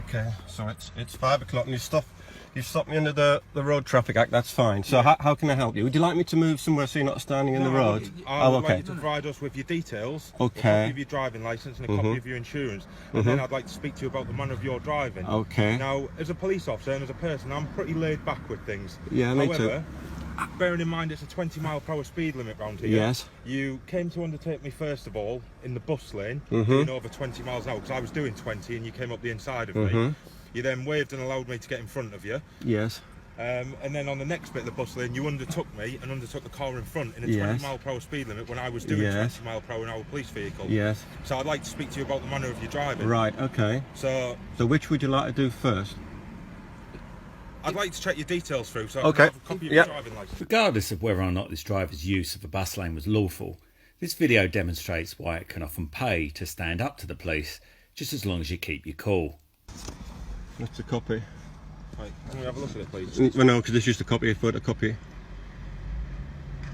Okay, so it's 5 o'clock and you've stopped me under the Road Traffic Act, that's fine. So how can I help you? Would you like me to move somewhere so you're not standing in the road? I would like you to provide us with your details, okay, a copy of your driving licence and a copy of your insurance, and then I'd like to speak to you about the manner of your driving. Okay. Now, as a police officer and as a person, I'm pretty laid back with things. Yeah, me too. Bearing in mind it's a 20-mile-per-hour speed limit round here. Yes. You came to undertake me first of all in the bus lane, doing over 20 miles an hour because I was doing 20 and you came up the inside of me. You then waved and allowed me to get in front of you. Yes. And then on the next bit of the bus lane, you undertook me and undertook the car in front in a 20-mile-per-hour speed limit when I was doing 20-mile-per-hour in our police vehicle. Yes. So I'd like to speak to you about the manner of your driving. Right. Okay. So which would you like to do first? I'd like to check your details through so I Okay. can have a copy of your driving licence. Regardless of whether or not this driver's use of a bus lane was lawful, this video demonstrates why it can often pay to stand up to the police, just as long as you keep your cool. That's a copy. Right, can we have a look at it, please? Well, no, because it's just a copy, a photocopy.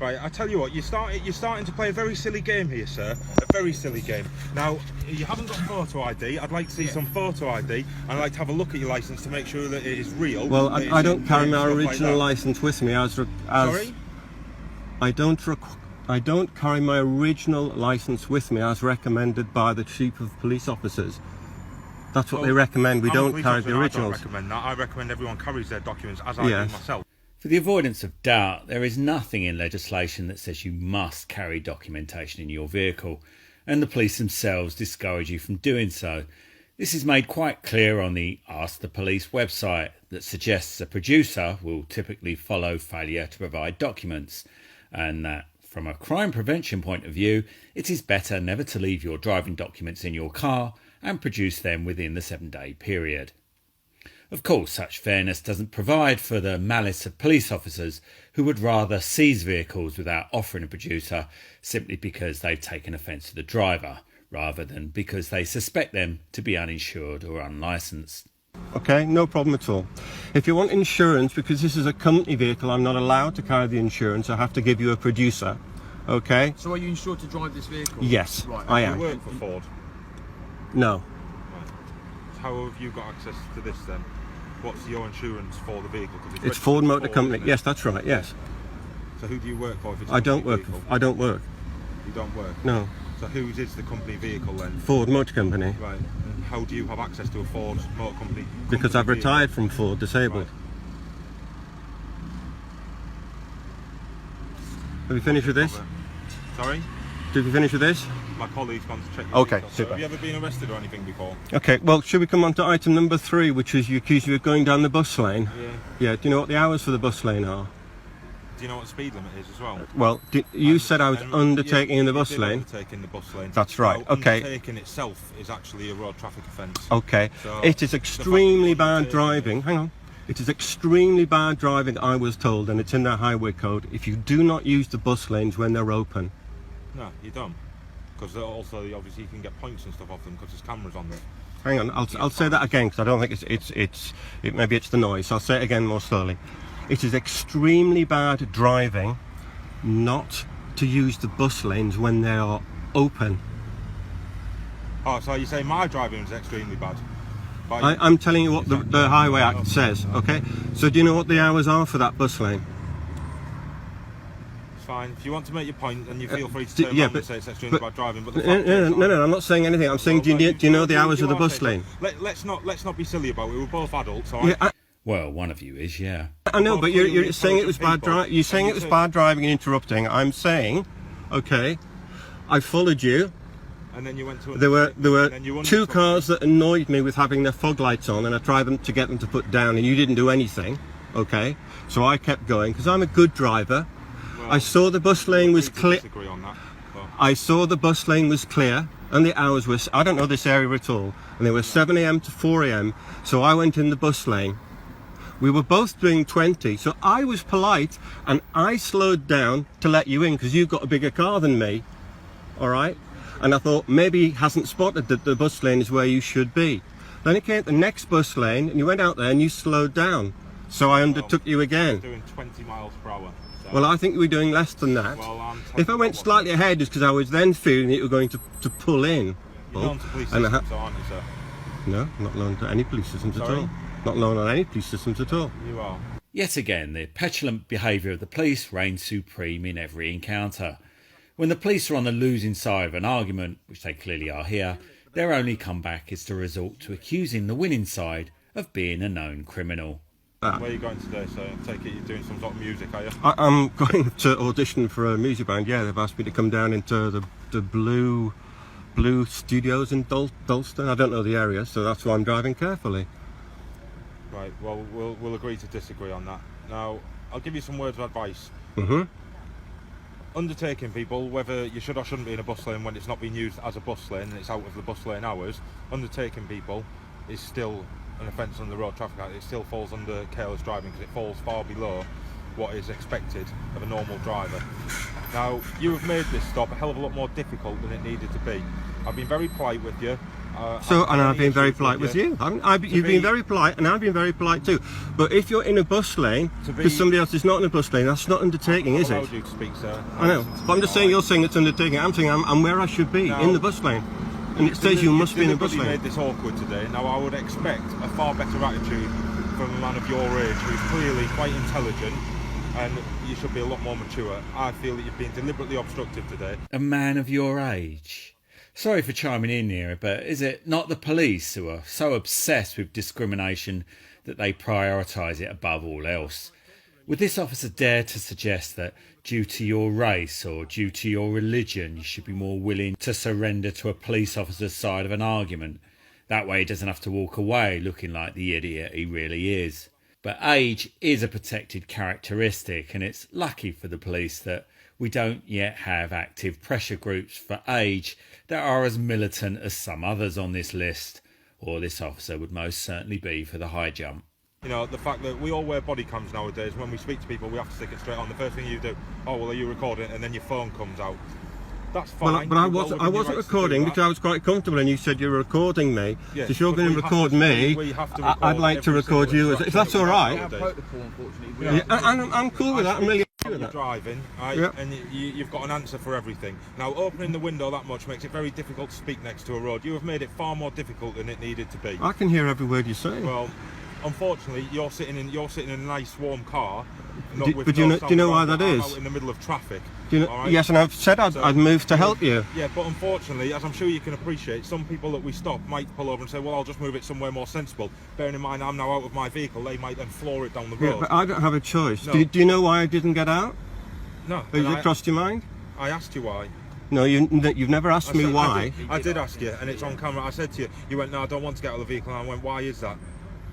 Right, I tell you what, you're starting to play a very silly game here, sir. A very silly game. Now, you haven't got photo ID. I'd like to see some photo ID. I'd like to have a look at your licence to make sure that it is real. Well, I don't carry my original licence with me Sorry? I don't carry my original licence with me as recommended by the Chief of Police Officers. That's what they recommend. We don't carry the originals. I don't recommend that. I recommend everyone carries their documents as I do myself. For the avoidance of doubt, there is nothing in legislation that says you must carry documentation in your vehicle, and the police themselves discourage you from doing so. This is made quite clear on the Ask the Police website that suggests a producer will typically follow failure to provide documents, and that from a crime prevention point of view, it is better never to leave your driving documents in your car and produce them within the 7-day period. Of course, such fairness doesn't provide for the malice of police officers who would rather seize vehicles without offering a producer simply because they've taken offence to the driver, rather than because they suspect them to be uninsured or unlicensed. Okay, no problem at all. If you want insurance, because this is a company vehicle, I'm not allowed to carry the insurance. I have to give you a producer. Okay? So are you insured to drive this vehicle? Yes, right. I You am. work for Ford. No. Right. So how have you got access to this then? What's your insurance for the vehicle? It's Ford Motor Company. Yes, that's right. Yes. So who do you work for? If it's I don't work. I don't work. You don't work? No. So whose is the company vehicle then? Ford Motor Company. Right. And how do you have access to a Ford Motor Company? Because I've retired from Ford, disabled. Right. Have you finished with this? Sorry? Did you finish with this? My colleague's gone to check your Okay, details. super. Have you ever been arrested or anything before? Okay, well, should we come on to item number 3, which is you accuse you of going down the bus lane? Yeah. Yeah, do you know what the hours for the bus lane are? Do you know what the speed limit is as well? Well, you said I was undertaking in the bus you did lane. Undertaking the bus lane. That's right, Now, okay. Undertaking itself is actually a road traffic offence. Okay, So, it is the extremely fact that bad you driving. Hang on. It is extremely bad driving, I was told, and it's in their highway code, if you do not use the bus lanes when they're open. No, you don't. Because also, obviously, you can get points and stuff off them because there's cameras on them. Hang on, I'll say that again because I don't think maybe it's the noise. I'll say it again more slowly. It is extremely bad driving not to use the bus lanes when they are open. Oh, so you say my driving is extremely bad? But I'm telling you what the Highway Act says, okay? So do you know what the hours are for that bus lane? It's fine. If you want to make your point, then you feel free to turn around and say it's extremely bad driving. But the fact No, I'm not saying anything. I'm saying, do you know the hours of the bus lane? Let's not be silly about it. We're both adults, all right? Yeah, Well, one of you is, yeah. I know, but you're saying it was bad driving. You're saying it was bad driving and interrupting. I'm saying, okay, I followed you. And then you went to There were and you 2 cars that annoyed me with having their fog lights on, and I tried to get them to put down, and you didn't do anything. Okay, so I kept going because I'm a good driver. Well, I saw the bus lane was clear. Disagree on that. But I saw the bus lane was clear, and the hours were. I don't know this area at all, and they were 7 a.m. to 4 a.m. So I went in the bus lane. We were both doing 20, so I was polite, and I slowed down to let you in because you've got a bigger car than me. All right. And I thought maybe he hasn't spotted that the bus lane is where you should be. Then it came to the next bus lane and you went out there and you slowed down. So I undertook you again. doing 20 miles per hour. So. Well, I think you were doing less than that. Well, if I went slightly ahead, it's because I was then feeling that you were going to pull in. You're known to police and systems, aren't you, sir? No, not known to any police systems at Sorry? all. Not known on any police systems at all. You are. Yet again, the petulant behaviour of the police reigns supreme in every encounter. When the police are on the losing side of an argument, which they clearly are here, their only comeback is to resort to accusing the winning side of being a known criminal. Where are you going today, sir? I take it you're doing some sort of music, are you? I'm going to audition for a music band. Yeah, they've asked me to come down into the Blue Studios in Dalston. I don't know the area, so that's why I'm driving carefully. Right, well, we'll agree to disagree on that. Now, I'll give you some words of advice. Mm-hmm. Undertaking people, whether you should or shouldn't be in a bus lane when it's not being used as a bus lane and it's out of the bus lane hours, undertaking people is still an offence under the Road Traffic Act. It still falls under careless driving because it falls far below what is expected of a normal driver. Now, you have made this stop a hell of a lot more difficult than it needed to be. I've been very polite with you. I've been very polite with you. You've been very polite, and I've been very polite too. But if you're in a bus lane, because somebody else is not in a bus lane, that's not undertaking, is it? I've allowed you to speak, sir. I know, but I'm just saying you're saying it's undertaking. I'm saying I'm where I should be, in the bus lane. And it says you must be in the bus lane. You made this awkward today. Now, I would expect a far better attitude from a man of your age who's clearly quite intelligent, and you should be a lot more mature. I feel that you've been deliberately obstructive today. A man of your age? Sorry for chiming in here, but is it not the police who are so obsessed with discrimination that they prioritise it above all else? Would this officer dare to suggest that due to your race or due to your religion you should be more willing to surrender to a police officer's side of an argument? That way he doesn't have to walk away looking like the idiot he really is. But age is a protected characteristic, and it's lucky for the police that we don't yet have active pressure groups for age that are as militant as some others on this list, or this officer would most certainly be for the high jump. You know, the fact that we all wear body cams nowadays, when we speak to people we have to stick it straight on. The first thing you do, oh well, are you recording? And then your phone comes out. That's fine. But I wasn't recording because I was quite comfortable, and you said you were recording me. Yes, so if you're going to record me, I'd like to record you. If that's all right. I'm cool with that. I'm really happy with that. Driving, right? Yep. And you've got an answer for everything. Now, opening the window that much makes it very difficult to speak next to a road. You have made it far more difficult than it needed to be. I can hear every word you're saying. Well, unfortunately, you're sitting in a nice warm car. Do you know why that is? Out in the middle of traffic. Right? Yes, and I've said I'd move to help you. Yeah, but unfortunately, as I'm sure you can appreciate, some people that we stop might pull over and say, well, I'll just move it somewhere more sensible. Bearing in mind I'm now out of my vehicle, they might then floor it down the road. Yeah, but I don't have a choice. No. Do you know why I didn't get out? No. Has it crossed your mind? I asked you why. No, you've never asked me why. I did ask you, and it's on camera. I said to you, you went, no, I don't want to get out of the vehicle. And I went, why is that?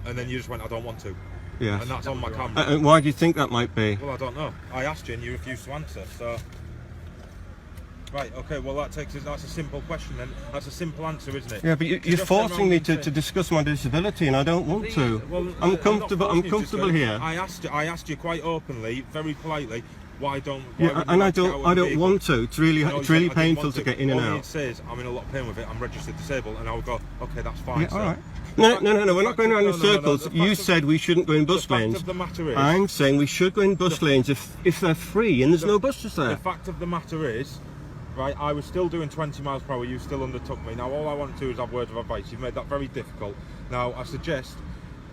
And then you just went, I don't want to. Yes. And that's on my camera. And why do you think that might be? Well, I don't know. I asked you and you refused to answer, so... Right, okay, well that's a simple question then. That's a simple answer, isn't it? Yeah, but you're forcing me to discuss my disability, and I don't want to. Well, I'm comfortable here. I asked you quite openly, very politely, why don't... I don't want to. It's really painful to get in and out. All it says, I'm in a lot of pain with it, I'm registered disabled, and I would go, okay, that's fine, all right. No, we're not going around in circles. You said we shouldn't go in bus lanes. The fact of the matter is... I'm saying we should go in bus lanes if they're free and there's no buses there. The fact of the matter is, right, I was still doing 20 miles per hour, you still undertook me. Now all I want to do is have words of advice. You've made that very difficult. Now I suggest,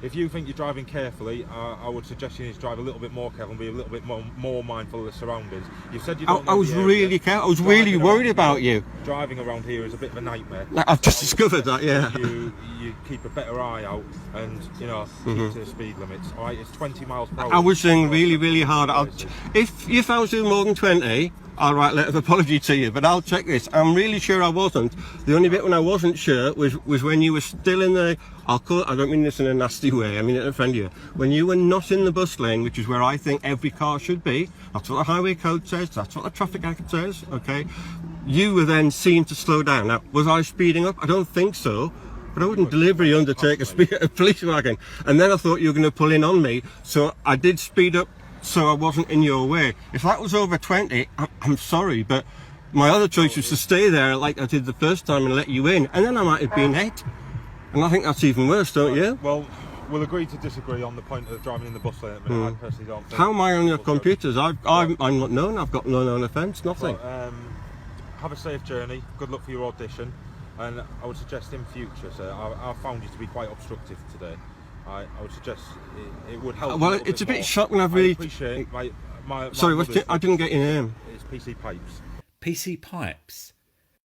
if you think you're driving carefully, I would suggest you need to drive a little bit more careful and be a little bit more mindful of the surroundings. You said you don't know I was really careful. I was really worried about you. Driving around here is a bit of a nightmare. I've just discovered that, yeah. You keep a better eye out and, you know, keep to the speed limits. All right, it's 20 miles per hour. I was doing really hard. If I was doing more than 20, I'll write a letter of apology to you, but I'll check this. I'm really sure I wasn't. The only bit when I wasn't sure was when you were still in the... I don't mean this in a nasty way, I mean it in a friendly way. When you were not in the bus lane, which is where I think every car should be, that's what the highway code says, that's what the traffic act says, okay? You were then seen to slow down. Now, was I speeding up? I don't think so. But I wouldn't deliberately undertake a police wagon. And then I thought you were going to pull in on me, so I did speed up so I wasn't in your way. If that was over 20, I'm sorry, but my other choice was to stay there like I did the first time and let you in, and then I might have been hit. And I think that's even worse, don't you? Well, we'll agree to disagree on the point of driving in the bus lane at the minute. I personally don't think... How am I on your computers? I'm not known, I've got no known offence, nothing. Well, have a safe journey, good luck for your audition. and I would suggest in future, sir, I found you to be quite obstructive today. I would suggest it would help. Well, a little it's a bit bit more. shocking. I appreciate my Sorry, mother's I didn't get your name. It's PC Pipes. PC Pipes.